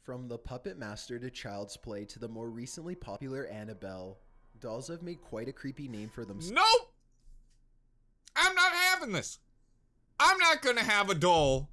From the Puppet Master to Child's Play to the more recently popular Annabelle, dolls have made quite a creepy name for themselves. Nope! I'm not having this. I'm not gonna have a doll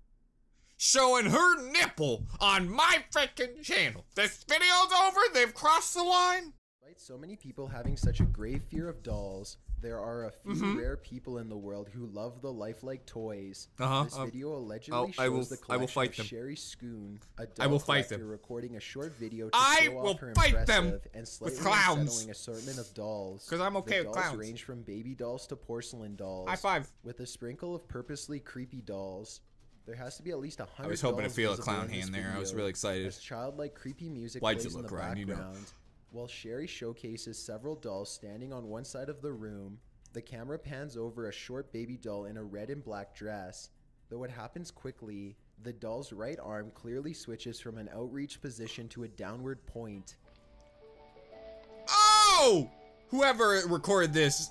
showing her nipple on my freaking channel. This video's over, they've crossed the line. Despite so many people having such a grave fear of dolls, there are a few rare people in the world who love the lifelike toys. This video allegedly shows the collection of Sherry Schoon, a doll collector recording a short video to show off her impressive and slightly unsettling assortment of dolls. Because I'm okay with clowns. Dolls range from baby dolls to porcelain dolls. High five. With a sprinkle of purposely creepy dolls. There has to be at least 100 I was hoping to feel a clown hand there. I was really excited. As childlike creepy music plays in the background. You know. While Sherry showcases several dolls standing on one side of the room, the camera pans over a short baby doll in a red and black dress. Though it happens quickly, the doll's right arm clearly switches from an outreach position to a downward point. Oh! Whoever recorded this.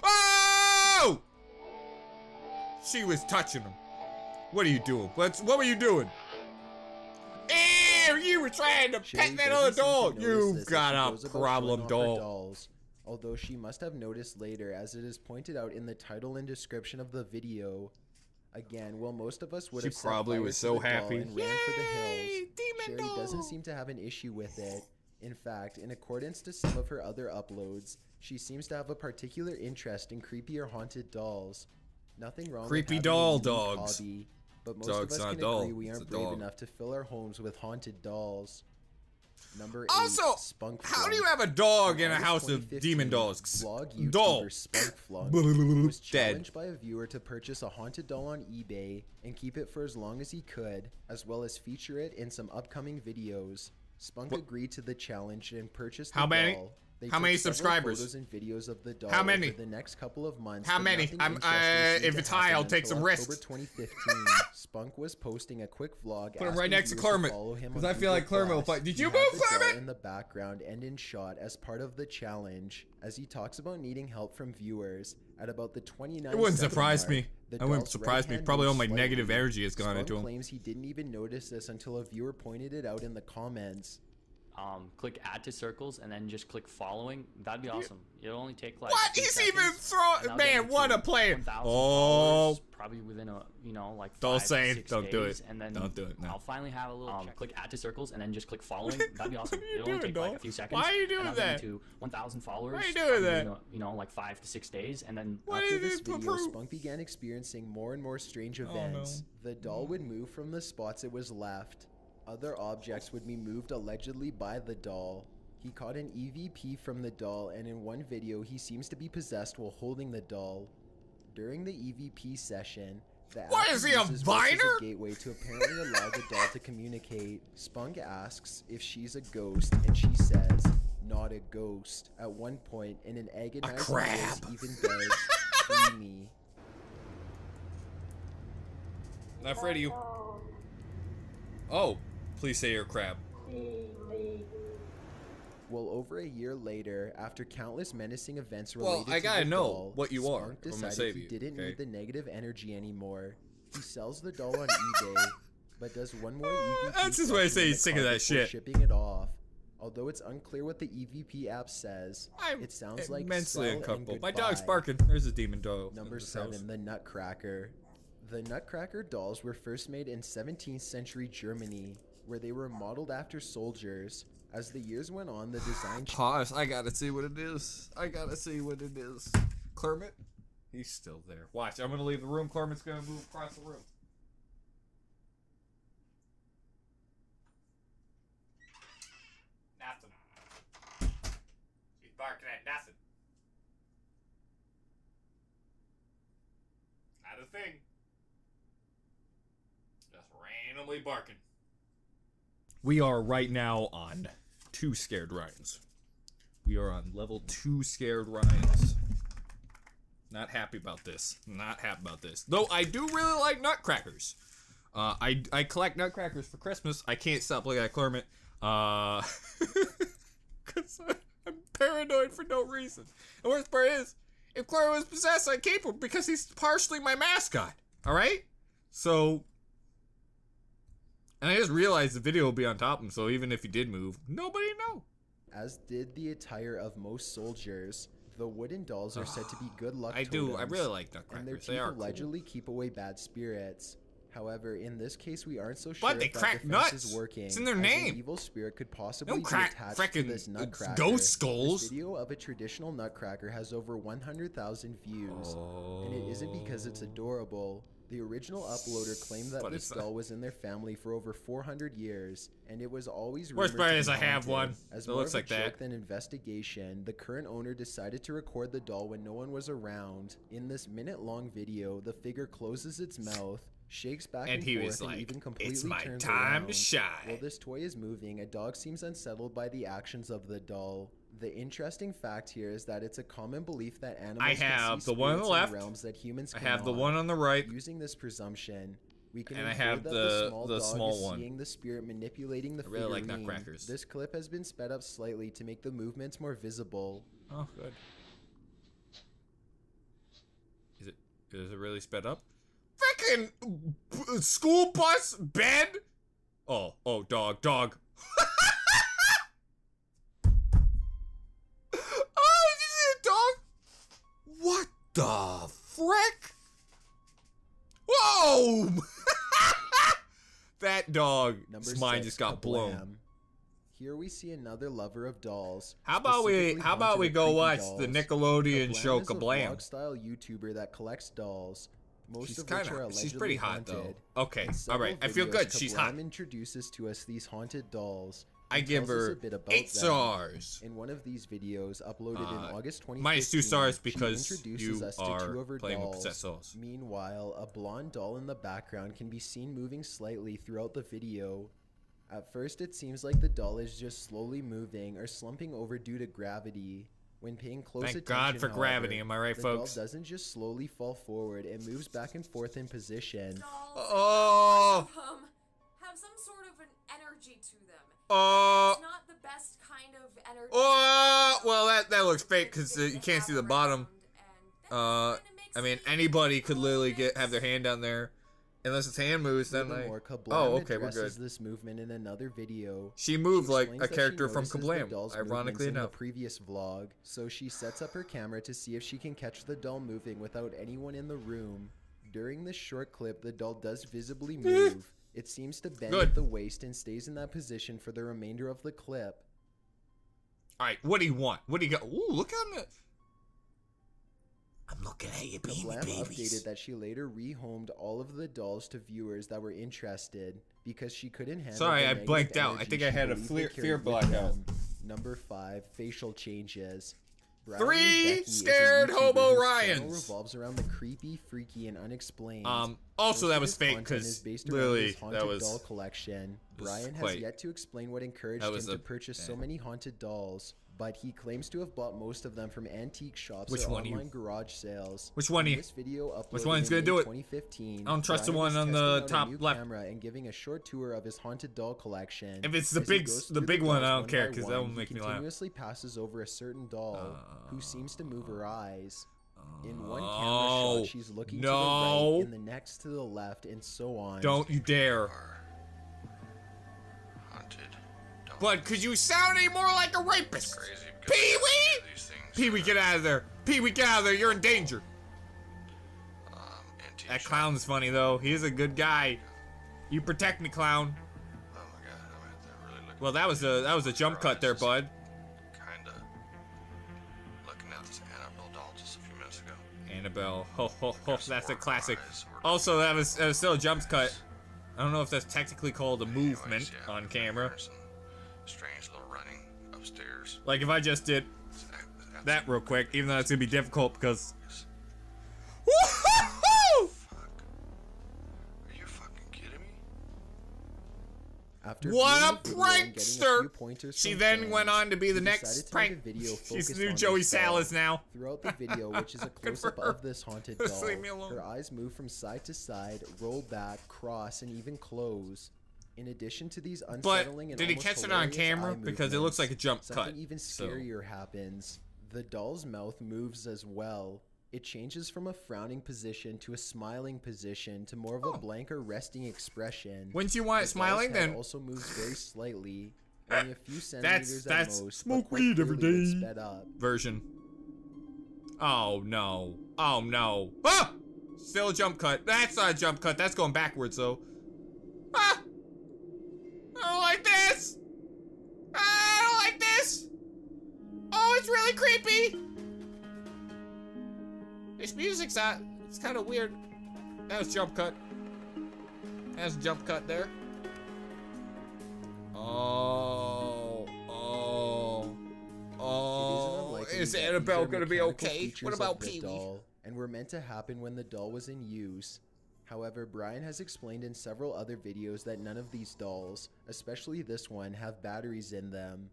Oh! She was touching him. What are you doing? What were you doing? Ew, you were trying to pet that other doll. You've got a problem, doll. Although she must have noticed later, as it is pointed out in the title and description of the video. Again, while most of us would have probably was so happy and ran for the hills, Sherry doesn't seem to have an issue with it. In fact, in accordance to some of her other uploads, she seems to have a particular interest in creepy or haunted dolls. Nothing wrong with having a unique hobby, but most of us can agree we aren't brave enough to fill our homes with haunted dolls. Number 8, also, Spunk how Flunk. do you have a dog in a house of demon dolls? Vlog YouTuber Spunk Flunk was challenged by a viewer to purchase a haunted doll on eBay and keep it for as long as he could, as well as feature it in some upcoming videos. Spunk agreed to the challenge and purchased the doll. How many subscribers? Photos and videos of the doll How many? over the next couple of months. How many? If it's high, I'll take some risks. October 2015, Spunk was posting a quick vlog. Put him right next to Clermont, because I feel like Clermont will fight. Did you move, Clermont? In the background and in shot as part of the challenge, as he talks about needing help from viewers at about the 29. It wouldn't surprise me. It wouldn't surprise me. Probably all my negative energy has gone into him. Claims he didn't even notice this until a viewer pointed it out in the comments. Click add to circles and then just click following. That'd be awesome. It'll only take like what? He's even throwing, man, what a player. Oh, probably within a, like don't say it, don't do it. it. And then don't do it. No. I'll finally have a little click add to circles and then just click following. That'd be awesome. It'll only take like a few seconds. Why are you doing that? To 1,000 followers. Why are you doing that? Like 5 to 6 days, and then after this video, Spunk began experiencing more and more strange events. The doll would move from the spots it was left. Other objects would be moved allegedly by the doll. He caught an EVP from the doll, and in one video he seems to be possessed while holding the doll. During the EVP session, the what is he, a viner? A gateway to apparently allow the doll to communicate. Spunk asks if she's a ghost, and she says, "Not a ghost." At one point, in an agonizing voice, even begs, "Free me." Not afraid of you. Oh. Please say you're a crab. Well, over a year later, after countless menacing events related to the doll, I gotta know what you are. Spunk decided he didn't need the negative energy anymore. He sells the doll on eBay, but does one more EVP. That's just why I say he's sick of that shit. Shipping it off. Although it's unclear what the EVP app says, it sounds like immensely uncomfortable. My dog's barking. barking. There's a demon dog. Number 7, the Nutcracker. The Nutcracker dolls were first made in 17th century Germany, where they were modeled after soldiers. As the years went on, the design Pause. I gotta see what it is. I gotta see what it is. Clermont? He's still there. Watch, I'm gonna leave the room. Clermont's gonna move across the room. Nothing. She's barking at nothing. Not a thing. Just randomly barking. We are right now on 2 Scared Ryans. We are on level 2 Scared Ryans. Not happy about this. Not happy about this. Though I do really like nutcrackers. I collect nutcrackers for Christmas. I can't stop looking at Clermont. Because I'm paranoid for no reason. The worst part is, if Clermont was possessed, I'd keep him because he's partially my mascot. Alright? So, And I just realized the video will be on top of him, so even if he did move, nobody know. As did the attire of most soldiers, the wooden dolls are said to be good luck I totems, really like and their nutcrackers. teeth They are allegedly keep away bad spirits. However, in this case, we aren't so sure But they if that crack defense nuts. is working. It's in their as name. An evil spirit could possibly Don't be crack attached to frickin' this nutcracker. ghost skulls. This video of a traditional nutcracker has over 100,000 views, and it isn't because it's adorable. The original uploader claimed that But this it's doll was in their family for over 400 years, and it was always Worst rumored part to is be I have haunted. one As that more looks of a like that. joke than investigation, the current owner decided to record the doll when no one was around. In this minute-long video, the figure closes its mouth, shakes back and he forth, was and like, even completely "It's my turns time to around. shine." While this toy is moving, a dog seems unsettled by the actions of the doll. The interesting fact here is that it's a common belief that animals I can have see the one on the spirits in left. realms that humans I have the cannot. one on the right. Using this presumption, we can And I infer have that the small the dog small is one. seeing the spirit manipulating the I really like figurine. nutcrackers. This clip has been sped up slightly to make the movements more visible. Oh, good. Is it really sped up? Frickin' school bus bed? Oh, dog. Oh, did you see a dog? What the frick? Whoa! That dog's Number mind 6, just got blown. Kablam. Here we see another lover of dolls. How about we specifically go haunted creepy watch dolls. the Nickelodeon show is a Kablam? vlog-style YouTuber that collects dolls. Most She's of which are kinda, allegedly she's pretty hot though. haunted. Okay, In several alright, I feel videos, good, she's hot. Kablam introduces to us these haunted dolls. I and give tells us her a bit about 8 them. stars. In one of these videos, uploaded in August 2015, Minus 2 stars because she introduces you us to are 2 of her playing with dolls. possessed souls. Meanwhile, a blonde doll in the background can be seen moving slightly throughout the video. At first, it seems like the doll is just slowly moving or slumping over due to gravity. When paying close Thank attention, God for however, gravity, am I right, the folks? doll doesn't just slowly fall forward; it moves back and forth in position. Oh! Have some sort of an energy to them. Oh! It's not the best kind of energy. Oh! Well, that looks fake because you can't see the bottom. I mean, anybody could literally have their hand down there. Unless its hand moves, then Furthermore, Kablam Oh, okay, we're addresses good. this movement in another video. She moved like explains a that she character from notices the Kablam, doll's ironically movements in enough. the previous vlog, so she sets up her camera to see if she can catch the doll moving without anyone in the room. During this short clip, the doll does visibly move. It seems to bend Good. at the waist and stays in that position for the remainder of the clip. Alright, what do you want? What do you got? Ooh, look on the... I'm looking at you, baby Kablam babies. updated that she later rehomed all of the dolls to viewers that were interested because she couldn't handle Sorry, the I negative blanked out. I energy think I she had a believed they fear carried with blackout. them. Number 5, facial changes. Bradley 3 Becky is a scared YouTuber hobo whose channel Ryans. revolves around the creepy, freaky, and unexplained. Also Most that of was his fake content is because based around literally his haunted that was doll collection. was Brian has quite- yet to explain what encouraged that him was to a- purchase so eh. many haunted dolls, but he claims to have bought most of them from antique shops Which or one are you- online garage sales. Which one are In you- this video which uploaded one's in gonna May do it? 2015, I don't trust the Brian one was on testing the out a top new left. camera and giving a short tour of his haunted doll collection. If it's the As he big- goes the through big one, I dolls don't care, by 'cause that one, will make he me laugh. continuously passes over a certain doll who seems to move her eyes. In one camera Oh, shot, she's looking no. to the right, in the next to the left, and so on. Don't you dare. Haunted. Don't But could you sound any more like a rapist? crazy because Pee-wee! these things Pee-wee, get out of there. Pee-wee, get out of there. You're in danger. antique That shop. clown's funny, though. He's a good guy. You protect me, clown. Oh my god, I'm gonna have to really look. Well, that was a jump cut there, bud. Kinda looking at this Annabelle doll just a few minutes ago. Annabelle. Ho, ho, ho. That's a classic. Also, that was still a jump cut. I don't know if that's technically called a movement Anyways, yeah, on camera. there's some strange little running upstairs. Like if I just did that real quick, even though it's gonna be difficult because. Woo-hoo-hoo! Fuck. Are you fucking kidding me? After What viewing a the video and getting a prankster! few pointers She from then fans, went on to be the he next decided to make prank. a video She's focused the new on Joey this doll. Salas now. Throughout the video, which is a Good for close-up her. of this haunted Just doll, leave me alone. her eyes move from side to side, roll back, cross, and even close. In addition to these unsettling and did he almost catch it on hilarious camera? eye Because it looks like a jump movements, cut, something even so- scarier happens. The doll's mouth moves as well. It changes from a frowning position to a smiling position to more of a blank or resting expression. Wouldn't you want it smiling then? Also moves very slightly, only a few centimeters that's at most. smoke but weed every clearly when day. sped up. Version. Oh no. Oh no. Ah! Still a jump cut. That's not a jump cut. That's going backwards though. Ah! I don't like this. I don't like this. Oh, it's really creepy. This music's it's kind of weird. That was jump cut. That was jump cut there. Is Annabelle gonna be okay? What about Pee-wee? And were meant to happen when the doll was in use. However, Brian has explained in several other videos that none of these dolls, especially this one, have batteries in them.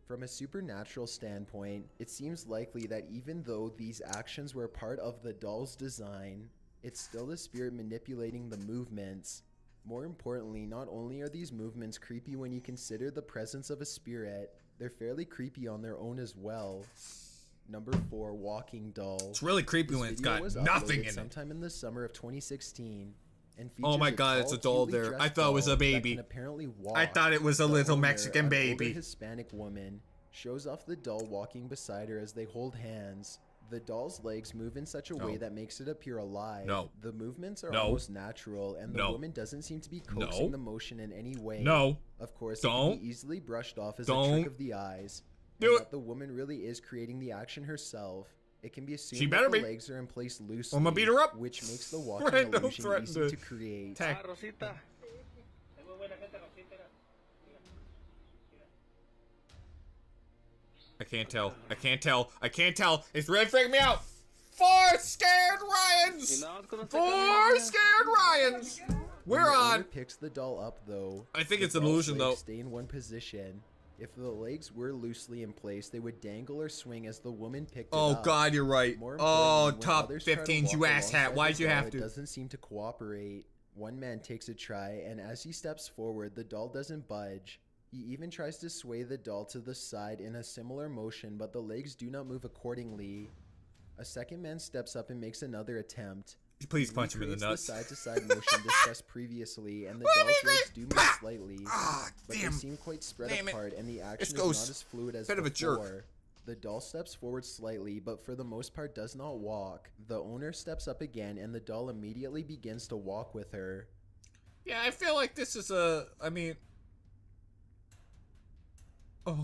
From a supernatural standpoint, it seems likely that even though these actions were part of the doll's design, it's still the spirit manipulating the movements. More importantly, not only are these movements creepy when you consider the presence of a spirit, they're fairly creepy on their own as well. Number 4, walking doll. It's really creepy when it's got nothing in it. Sometime in the summer of 2016. And oh my god, it's a doll there. I thought it was a baby. I thought it was a little Mexican baby. A Hispanic woman shows off the doll walking beside her as they hold hands. The doll's legs move in such a way that makes it appear alive. No. The movements are almost natural, and the woman doesn't seem to be coaxing the motion in any way. No. Of course, it can be easily brushed off as a trick of the eyes. Do that the woman really is creating the action herself. It can be assumed she better that the be. legs are in place loosely, I'm gonna beat her up. which makes the walking illusion easy to create. I can't tell. I can't tell. I can't tell. It's really freaking me out. 4 scared Ryans. 4 scared Ryans. We're on. Picks the doll up though. I think it's an illusion though. Stay in one position. If the legs were loosely in place, they would dangle or swing as the woman picked it up. Oh god, you're right. Oh, top 15s, you asshat. Why'd you have to? It doesn't seem to cooperate. One man takes a try, and as he steps forward, the doll doesn't budge. He even tries to sway the doll to the side in a similar motion, but the legs do not move accordingly. A second man steps up and makes another attempt. Please punch him in the nuts. The side-to-side motion discussed previously, and the doll's legs do move slightly, but they seem quite spread apart, and the action is not as fluid as before. The doll steps forward slightly, but for the most part does not walk. The owner steps up again, and the doll immediately begins to walk with her. Yeah, I feel like this is a... I mean... The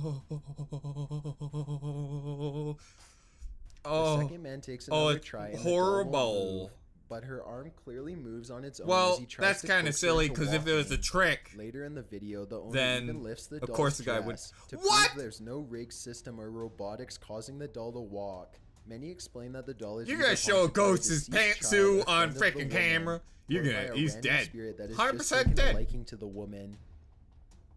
second man takes another try, and horrible. But her arm clearly moves on its own as he tries that's kind of silly because if it was a trick, later in the video, the owner then even lifts the of course the guy would. To prove there's no rig system or robotics causing the doll to walk. Many explain that the doll is. You're gonna show a ghost's pantsuit on freaking camera. You're gonna. He's dead. 100% dead. Liking to the woman.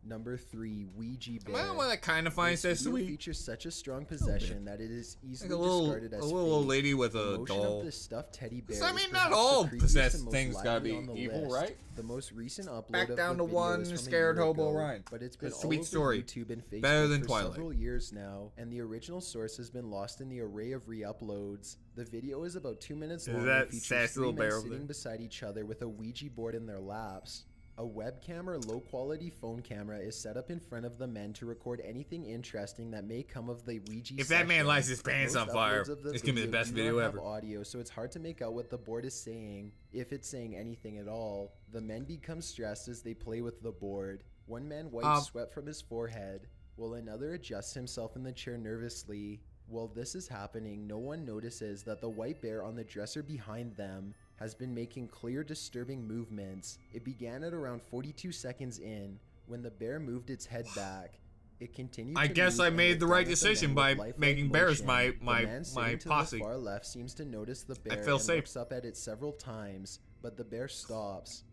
Number 3, Ouija bear. Am I the one that kind of finds that sweet? Features such a strong possession that it is easily like discarded as a little old lady with a doll. Of this stuffed teddy bear I mean, not all possessed things gotta be evil, list. right? The most recent upload Back of down the to one scared hobo Ryan. But it's been sweet all story. over YouTube and Facebook better than for Twilight. Several years now, and the original source has been lost in the array of re-uploads. The video is about 2 minutes long and features 3 men sitting beside each other with a Ouija board in their laps. A webcam or low-quality phone camera is set up in front of the men to record anything interesting that may come of the Ouija If that man lights his pants on fire, it's gonna be the best video ever. Audio, so it's hard to make out what the board is saying, if it's saying anything at all. The men become stressed as they play with the board. One man wipes sweat from his forehead, while another adjusts himself in the chair nervously. While this is happening, no one notices that the white bear on the dresser behind them has been making clear, disturbing movements. It began at around 42 seconds in, when the bear moved its head back. It continued I guess I made the right decision by making bears my posse. The far left seems to notice the bear I feel and safe. looks up at it several times, but the bear stops.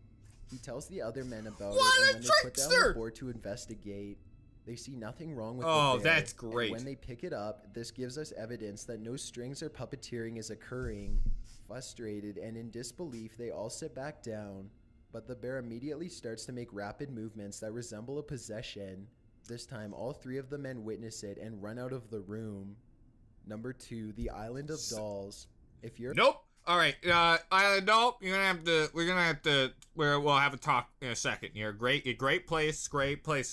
He tells the other men about it, and when they put down the board to investigate, they see nothing wrong with the bear. Oh, that's great. And when they pick it up, this gives us evidence that no strings or puppeteering is occurring. Frustrated and in disbelief, they all sit back down, but the bear immediately starts to make rapid movements that resemble a possession. This time, all 3 of the men witness it and run out of the room. Number 2, the Island of Dolls. If you're Nope. All right. Nope. We'll have a talk in a second. You're a great place.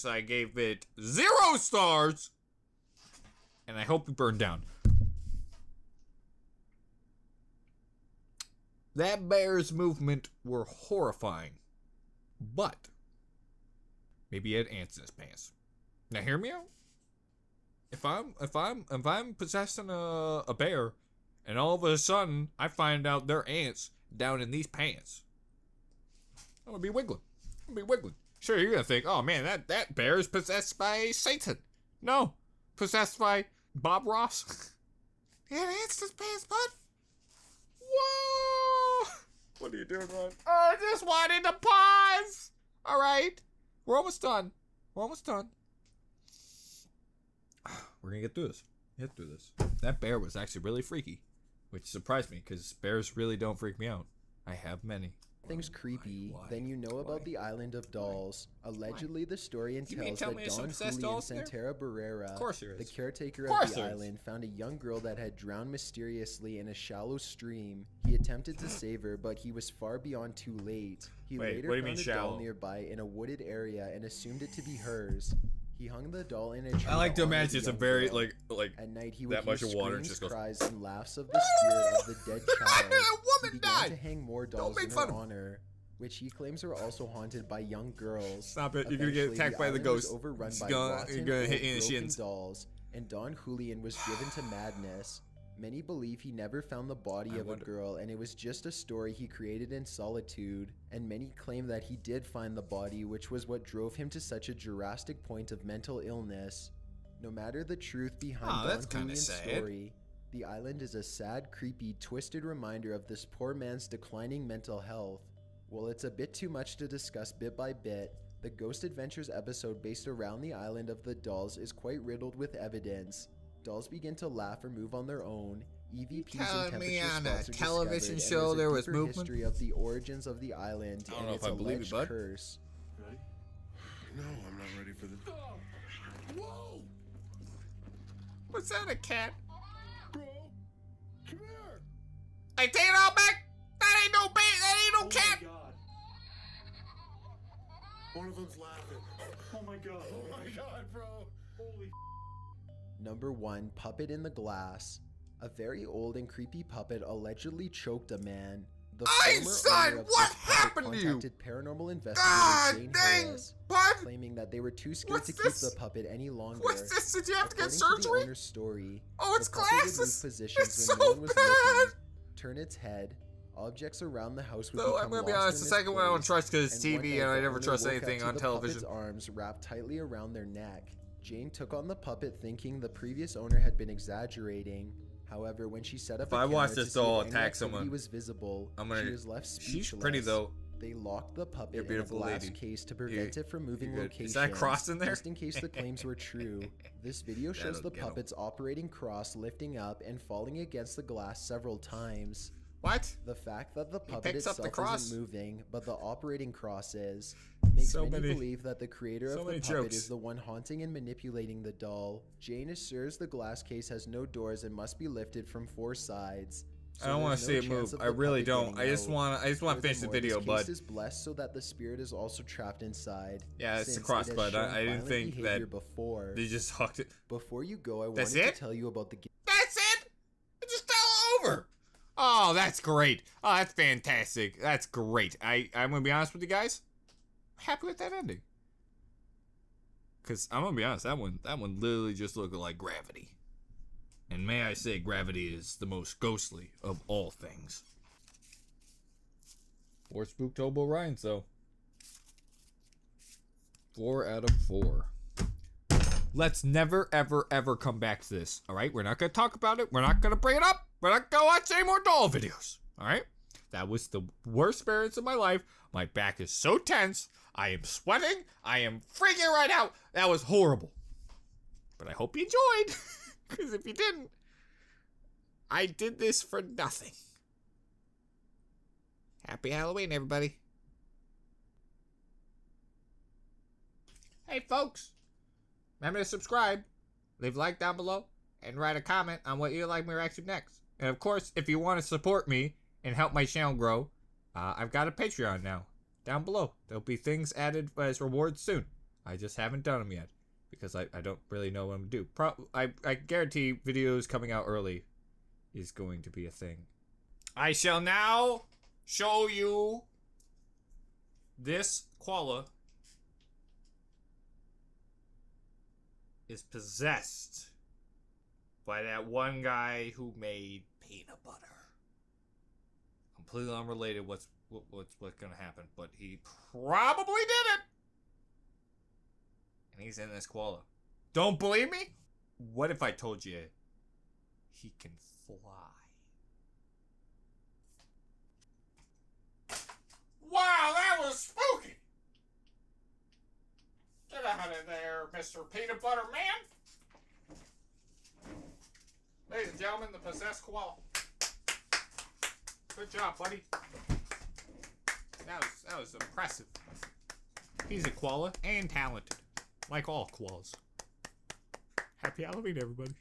I gave it 0 stars. And I hope you burn down. That bear's movement were horrifying. But maybe he had ants in his pants. Now hear me out. If I'm possessing a bear, and all of a sudden I find out there are ants down in these pants, I'm gonna be wiggling. Sure, you're gonna think, oh man, that bear is possessed by Satan. No, possessed by Bob Ross. He had ants in his pants, bud. Whoa! What are you doing, Ron? Oh, I just wanted to pause. All right, we're almost done. We're gonna get through this. That bear was actually really freaky, which surprised me because bears really don't freak me out. I have many. Things creepy, then you know about the Island of Dolls. Allegedly, the story entails that Don Julian Santera Barrera, the caretaker of the island, found a young girl that had drowned mysteriously in a shallow stream. He attempted to save her, but he was far beyond too late. He later found a doll nearby in a wooded area and assumed it to be hers. He hung the doll in a tree. I like to imagine it's a very like at night he would that much of water screams, just goes, cries, and laughs of the spirit of the dead child. Woman He began died. to hang more dolls in her honor, which he claims are also haunted by young girls. Stop it! You're gonna get attacked by the ghost. Overrun by you're gonna hit you in the broken shins. dolls, and Don Julian was driven to madness. Many believe he never found the body of a girl and it was just a story he created in solitude, and many claim that he did find the body, which was what drove him to such a drastic point of mental illness. No matter the truth behind Don Julian's story, the island is a sad, creepy, twisted reminder of this poor man's declining mental health. While it's a bit too much to discuss bit by bit, the Ghost Adventures episode based around the Island of the Dolls is quite riddled with evidence. Dolls begin to laugh or move on their own. EVPs and temperature spots are television discovered, show and there there's was a deeper movement. history of the origins of the island and its alleged curse. Ready? No, I'm not ready for this. Whoa! Was that a cat? Bro, come here. I take it all back. That ain't no bait. That ain't no cat. My God. One of them's laughing. Oh my God. Oh my God, bro. Holy. Number 1, Puppet in the Glass. A very old and creepy puppet allegedly choked a man. The former owner of what this puppet happened to you? contacted paranormal investigator Jane Harris, bud! claiming that they were too scared to keep the puppet any longer. What's this? Did you have to get According surgery? to the owner's story, Oh, it's the puppet would glasses. move positions It's when so no one was bad. looking, turn its head. Objects around the house would No, become I'm gonna be lost honest. in The its second one I don't place, trust because it's and one TV, night and I the never owner trust woke up anything to on the television. puppet's arms wrapped tightly around their neck. Jane took on the puppet thinking the previous owner had been exaggerating. However, when she set up a I camera watch to this see if doll any attack activity someone, was visible, I'm gonna- she was left speechless. She's pretty though. They locked the puppet You're a in a beautiful glass lady. case to prevent it from moving good. locations. Is that a cross in there? Just in case the claims were true. This video shows the puppet's operating cross lifting up and falling against the glass several times. What? The fact that the puppet picks up the itself cross? isn't moving, but the operating cross is, makes So many many- believe that the creator so of the many puppet jokes. is the one haunting and manipulating the doll. Jane assures the glass case has no doors and must be lifted from 4 sides. I don't want to see it move. I really don't. I just want to finish the video, This bud. case is blessed so that the spirit is also trapped inside. Yeah, it's a since cross, it has bud. shown I didn't violent think behavior that before. they just hucked it. Before you go, I That's wanted it? to tell you about the That's it? It just fell over. Oh, that's great. Oh, that's fantastic. That's great. I'm going to be honest with you guys. I'm happy with that ending. Because I'm going to be honest, that one literally just looked like Gravity. And may I say, Gravity is the most ghostly of all things. 4 Spooktober Ryans, though. 4 out of 4. Let's never, ever, ever come back to this, all right? We're not going to talk about it. We're not going to bring it up. We're not going to watch any more doll videos, all right? That was the worst experience of my life. My back is so tense. I am sweating. I am freaking right out. That was horrible. But I hope you enjoyed, because if you didn't, I did this for nothing. Happy Halloween, everybody. Hey, folks. Remember to subscribe, leave a like down below, and write a comment on what you'd like me to react to next. And of course, if you want to support me and help my channel grow, I've got a Patreon now. Down below. There'll be things added as rewards soon. I just haven't done them yet. Because I don't really know what I'm going to do. I guarantee videos coming out early is going to be a thing. I shall now show you this koala is possessed by that one guy who made peanut butter. Completely unrelated what's gonna happen, but he probably did it. And he's in this koala. Don't believe me? What if I told you he can fly? Wow, that was spooky! Get out of there, Mr. Peanut Butter Man! Ladies and gentlemen, the possessed koala. Good job, buddy. That was impressive. He's a koala and talented. Like all koalas. Happy Halloween, everybody.